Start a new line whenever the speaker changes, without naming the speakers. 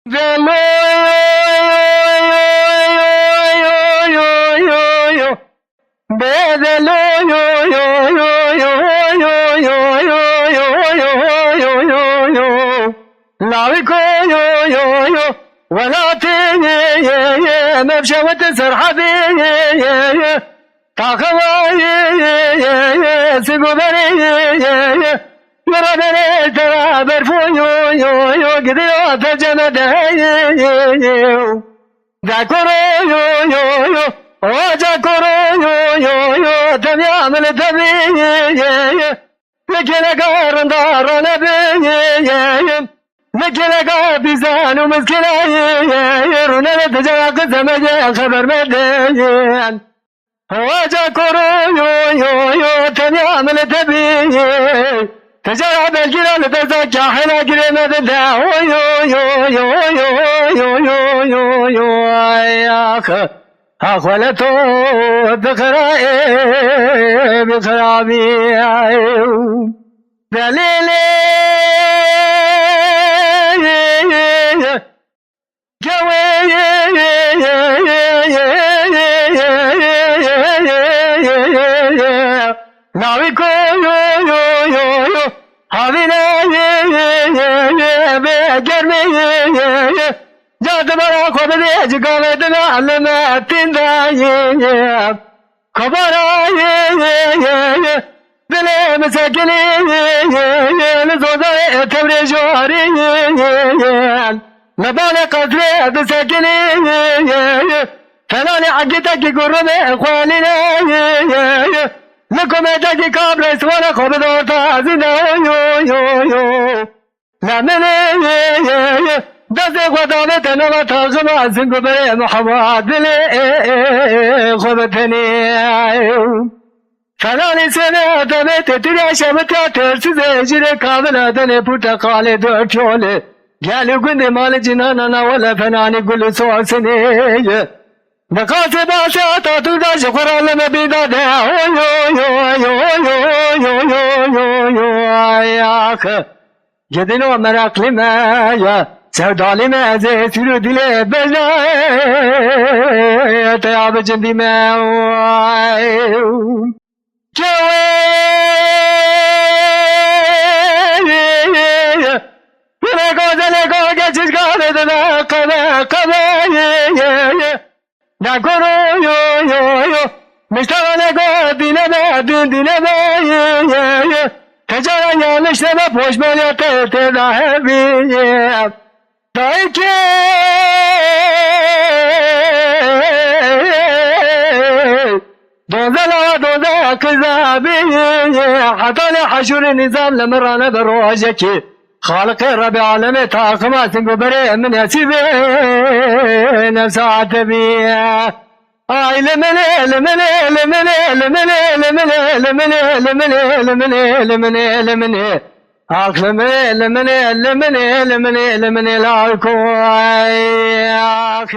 Velo bedelo لاويكو ولا تي مبشوت سرحبي تاخوي سيغوري يرادني ترى برفو قديو تجمد ذاكرو وجاكرو تبيعمل تبي لكن قارن دار نبي مكلا بيزان ومسكلا يرونا تجاق زمجا خبر مدين واجا كورو تنعمل تبي تجاق بالجلال تزكى حنا قريمة دا اخ ولتو بخرائي بخرابي دليلي Navico havina begerme jadbara khobde jgavdna alma tinda khabara dile mesakini zoda tebre jori nabale qadre besakini فلاني حقتك قربي اخواننا لكم اتاكي كابلس وانا خبضو تازينا لمني دازي قدامت انا تاغما زنقو بري محمد بلي خبتني فلاني سنة دمت تريا شمتا ترسي زيجري كامل ادني بوتا قالي دوتولي قالي قندي مال جنانا ولا فناني قلو سواسني نقاط باشا تطلع شكرا لنا بدادا يا أخ جدنا مراك لما يا سودا لما زي سيرو دلي بلا تياب جندي ما Nakoro Mishtaga go dinaba dinaba Tajara yanlışlama poşmaya te dahebi Taike Doza kızabi Hatale haşuri nizam lemrana berojeki خالق رب العالمين تاقمات قبري من يسيبي نفسات بيه آي لمني لمني لمني لمني لمني لمني لمني لمني لمني لمني آخ لمني لمني لمني لمني لمني لا يكون آخ